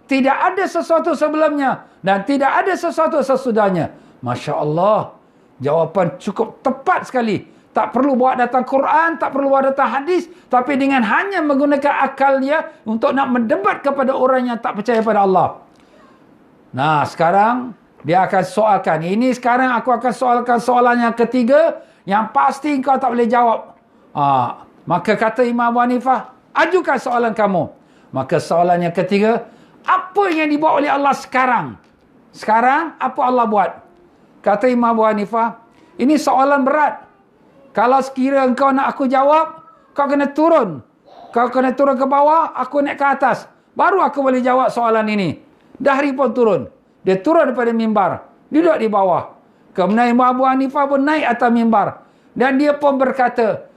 Tidak ada sesuatu sebelumnya dan tidak ada sesuatu sesudahnya. Masya Allah. Jawapan cukup tepat sekali. Tak perlu bawa datang Quran, tak perlu bawa datang hadis, tapi dengan hanya menggunakan akalnya untuk nak mendebat kepada orang yang tak percaya pada Allah. Nah, sekarang dia akan soalkan. Ini sekarang aku akan soalkan soalan yang ketiga yang pasti kau tak boleh jawab. Maka kata Imam Abu Hanifah, ajukan soalan kamu. Maka soalan yang ketiga, apa yang dibuat oleh Allah sekarang? Sekarang, apa Allah buat? Kata Imam Abu Hanifah, ini soalan berat. Kalau sekira engkau nak aku jawab, kau kena turun. Kau kena turun ke bawah, aku naik ke atas. Baru aku boleh jawab soalan ini. Dahri pun turun. Dia turun daripada mimbar. Duduk di bawah. Kemudian Imam Abu Hanifah pun naik atas mimbar. Dan dia pun berkata,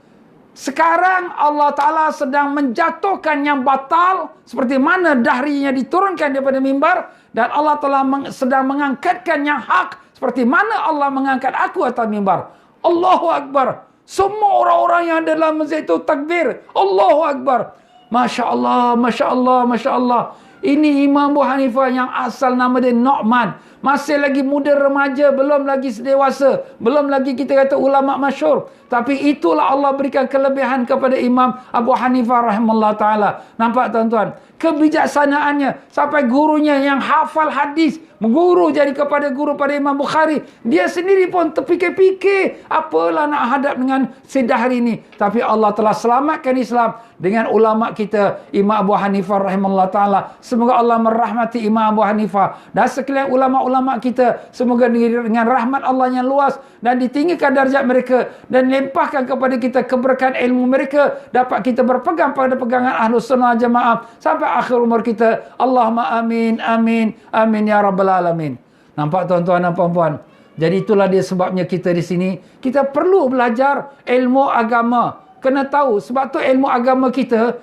sekarang Allah Ta'ala sedang menjatuhkan yang batal seperti mana Dahrinya diturunkan daripada mimbar, dan Allah telah sedang mengangkatkan yang hak seperti mana Allah mengangkat aku atas mimbar. Allahu Akbar. Semua orang-orang yang ada dalam masjid itu takbir. Allahu Akbar. Masya Allah, Masya Allah, Masya Allah. Ini Imam Abu Hanifah yang asal nama dia Nu'man. Masih lagi muda remaja, belum lagi sedewasa. Belum lagi kita kata ulama masyhur. Tapi itulah Allah berikan kelebihan kepada Imam Abu Hanifah rahimahullah ta'ala. Nampak tuan-tuan? Kebijaksanaannya. Sampai gurunya yang hafal hadis, guru jadi kepada guru pada Imam Bukhari. Dia sendiri pun terfikir-fikir, apalah nak hadap dengan si Dahri ni. Tapi Allah telah selamatkan Islam dengan ulama kita Imam Abu Hanifah rahimahullah ta'ala. Semoga Allah merahmati Imam Abu Hanifah dan sekalian ulama-ulama ulama kita. Semoga dengan rahmat Allah yang luas dan ditinggikan darjat mereka dan limpahkan kepada kita keberkahan ilmu mereka, dapat kita berpegang pada pegangan Ahlus Sunnah Jamaah sampai akhir umur kita. Allahumma amin, amin, amin ya rabbal alamin. Nampak tuan-tuan dan puan-puan? Jadi itulah dia sebabnya kita di sini, kita perlu belajar ilmu agama. Kena tahu, sebab tu ilmu agama kita,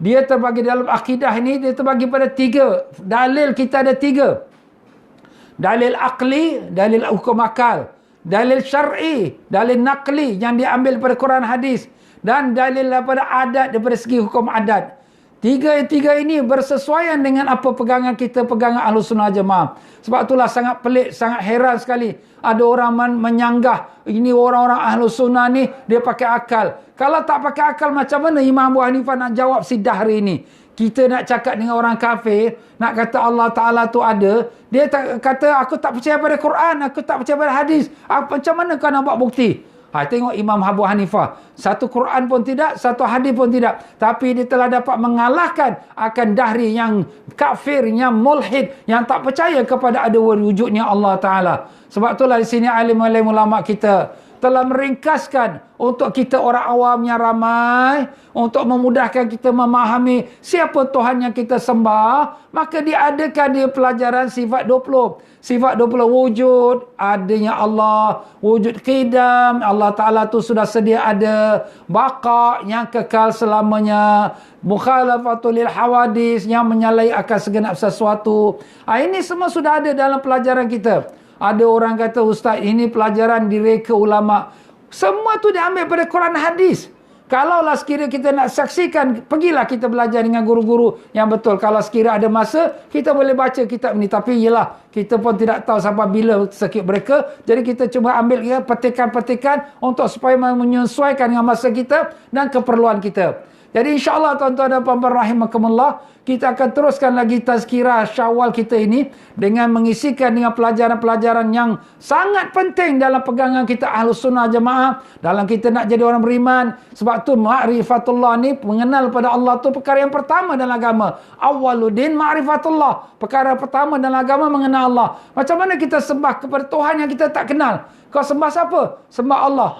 dia terbagi dalam akidah ini, dia terbagi pada 3. Dalil kita ada 3. Dalil akli, dalil hukum akal. Dalil syar'i, dalil naqli yang diambil pada Quran hadis. Dan dalil daripada adat, daripada segi hukum adat. Tiga ini bersesuaian dengan apa pegangan kita, pegangan Ahlus Sunnah Jamaah. Sebab itulah sangat pelik, sangat heran sekali. Ada orang menyanggah, ini orang-orang Ahlus Sunnah ni, dia pakai akal. Kalau tak pakai akal, macam mana Imam Abu Hanifah nak jawab siddah hari ini? Kita nak cakap dengan orang kafir, nak kata Allah Ta'ala tu ada, dia tak kata, aku tak percaya pada Quran, aku tak percaya pada hadis. Macam mana kau nak buat bukti? Tengok Imam Abu Hanifah. Satu Quran pun tidak, satu hadis pun tidak. Tapi dia telah dapat mengalahkan akan dahri yang kafir, yang mulhid, yang tak percaya kepada ada wujudnya Allah Ta'ala. Sebab itulah di sini alim-alim ulama kita telah meringkaskan untuk kita orang awam yang ramai, untuk memudahkan kita memahami siapa Tuhan yang kita sembah, maka diadakan dia pelajaran sifat 20. Sifat 20 wujud, adanya Allah, wujud qidam, Allah Ta'ala tu sudah sedia ada, baqa yang kekal selamanya, mukhalafatul lil hawadis yang menyalahi akan segenap sesuatu. Ini semua sudah ada dalam pelajaran kita. Ada orang kata, ustaz, ini pelajaran direka ulama. Semua tu diambil pada Quran hadis. Kalaulah sekiranya kita nak saksikan, pergilah kita belajar dengan guru-guru yang betul. Kalau sekiranya ada masa, kita boleh baca kitab ni. Tapi yelah, kita pun tidak tahu sampai bila sakit mereka. Jadi kita cuba ambil petikan-petikan untuk supaya menyesuaikan dengan masa kita dan keperluan kita. Jadi insyaAllah tuan-tuan dan puan-puan rahimakumullah, kita akan teruskan lagi tazkirah Syawal kita ini dengan mengisikan dengan pelajaran-pelajaran yang sangat penting dalam pegangan kita Ahlus Sunnah Jamaah, dalam kita nak jadi orang beriman. Sebab tu ma'rifatullah ni, mengenal pada Allah tu perkara yang pertama dalam agama. Awwaluddin ma'rifatullah. Perkara pertama dalam agama mengenal Allah. Macam mana kita sembah kepada Tuhan yang kita tak kenal? Kau sembah siapa? Sembah Allah.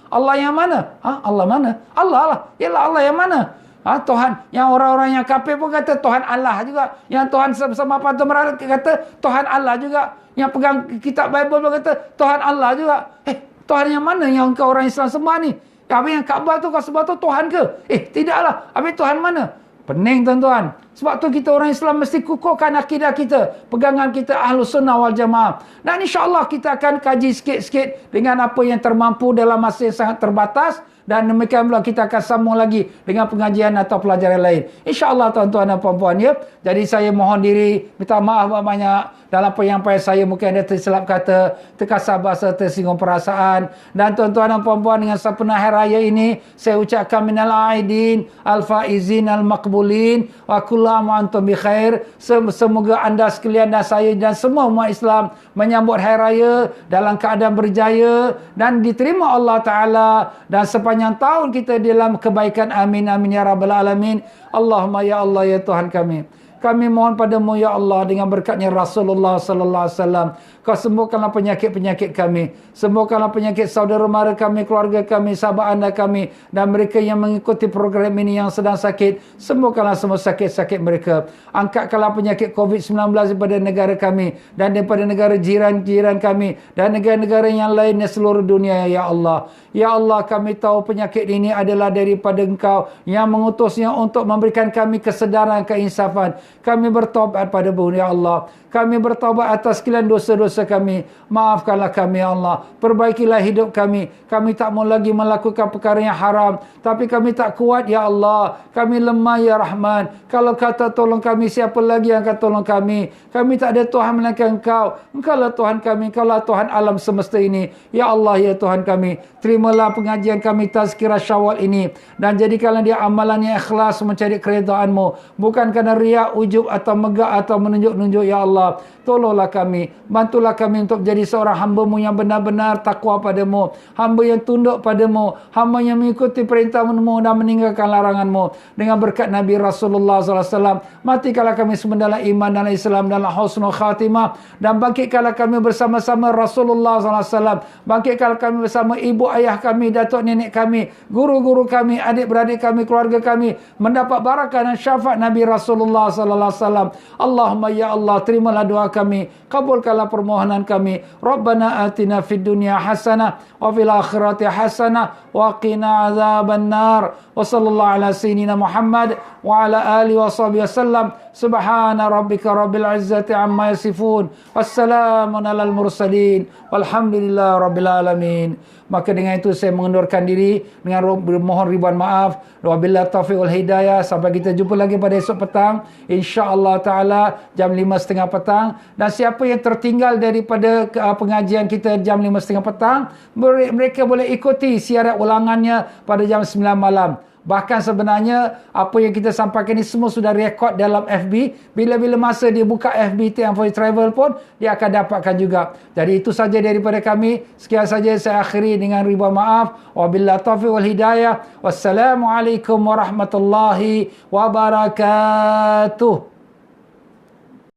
Allah yang mana? Allah mana? Allah lah. Yalah, Allah yang mana? Tuhan yang orang-orang yang kafir pun kata Tuhan Allah juga. Yang Tuhan sama patut merah kata Tuhan Allah juga. Yang pegang kitab Bible pun kata Tuhan Allah juga. Tuhan yang mana yang kau orang Islam sembah ni? Habis yang Kaabah tu kau sembah tu Tuhan ke? Tidaklah. Habis Tuhan mana? Pening tuan-tuan. Sebab tu kita orang Islam mesti kukuhkan akidah kita, pegangan kita Ahlus Sunnah wal Jamaah. Dan insya-Allah kita akan kaji sikit-sikit dengan apa yang termampu dalam masa yang sangat terbatas. Dan demikian pula kita akan sambung lagi dengan pengajian atau pelajaran lain. InsyaAllah tuan-tuan dan puan-puan ya. Jadi saya mohon diri, minta maaf banyak dalam penyampaian saya mungkin ada tersilap kata, terkasar bahasa, tersinggung perasaan. Dan tuan-tuan dan puan-puan dengan sempena hari raya ini, saya ucapkan minal aidin, al-faizin, al-maqbulin, wa kullu aam wa antum bi khair. Semoga anda sekalian dan saya dan semua umat Islam menyambut hari raya dalam keadaan berjaya dan diterima Allah Ta'ala. Dan sepanjang tahun kita dalam kebaikan. Amin, amin ya rabbal alamin. Allahumma ya Allah ya Tuhan kami. Kami mohon padamu ya Allah dengan berkatnya Rasulullah sallallahu alaihi wasallam. Kau sembuhkanlah penyakit-penyakit kami. Sembuhkanlah penyakit saudara mara kami, keluarga kami, sahabat anda kami. Dan mereka yang mengikuti program ini yang sedang sakit. Sembuhkanlah semua sakit-sakit mereka. Angkatkanlah penyakit COVID-19 daripada negara kami. Dan daripada negara jiran-jiran kami. Dan negara-negara yang lainnya seluruh dunia ya Allah. Ya Allah, kami tahu penyakit ini adalah daripada Engkau yang mengutusnya untuk memberikan kami kesedaran, keinsafan. Kami bertaubat padamu ya Allah. Kami bertaubat atas sekalian dosa-dosa kami. Maafkanlah kami ya Allah. Perbaikilah hidup kami. Kami tak mau lagi melakukan perkara yang haram. Tapi kami tak kuat ya Allah. Kami lemah ya Rahman. Kalau kata tolong kami, siapa lagi yang akan tolong kami? Kami tak ada Tuhan melainkan Engkau. Engkaulah Tuhan kami. Engkaulah Tuhan alam semesta ini. Ya Allah ya Tuhan kami. Terimalah pengajian kami tazkirah Syawal ini. Dan jadikanlah dia amalan yang ikhlas mencari keridhaan-Mu. Bukan kerana riak ujub atau megah atau menunjuk-nunjuk, ya Allah. Tolonglah kami, bantulah kami untuk menjadi seorang hamba-Mu yang benar-benar takwa pada-Mu, hamba yang tunduk pada-Mu, hamba yang mengikuti perintah-Mu dan meninggalkan larangan-Mu. Dengan berkat Nabi Rasulullah SAW, matikanlah kami semua dalam iman dan Islam, dalam husnul khatimah, dan bangkitkanlah kami bersama-sama Rasulullah SAW. Bangkitkanlah kami bersama ibu ayah kami, datuk nenek kami, guru-guru kami, adik-beradik kami, keluarga kami, mendapat barakah dan syafaat Nabi Rasulullah SAW. Allahumma ya Allah, terimalah doa kami, kabulkanlah permohonan kami. Rabbana atina fid dunya hasanah wa fil akhirati hasanah wa qina azaban nar. Wa sallallahu ala sayyidina Muhammad wa ala alihi wa sahbihi wasallam. Subhana rabbika rabbil izzati amma yasifun. Wassalamun alal mursalin. Walhamdulillah rabbil alamin. Maka dengan itu saya mengundurkan diri dengan mohon ribuan maaf. Wabillahi taufiq wal hidayah. Sampai kita jumpa lagi pada esok petang, insya-Allah taala jam 5.30 petang. Dan siapa yang tertinggal daripada pengajian kita jam 5.30 petang, mereka boleh ikuti siaran ulangannya pada jam 9 malam. Bahkan sebenarnya apa yang kita sampaikan ini semua sudah rekod dalam FB. Bila-bila masa dia buka FB TM4 Travel pun, dia akan dapatkan juga. Jadi itu saja daripada kami. Sekian saja saya akhiri dengan ribuan maaf. Wabillahi taufiq wal hidayah. Wassalamualaikum warahmatullahi wabarakatuh.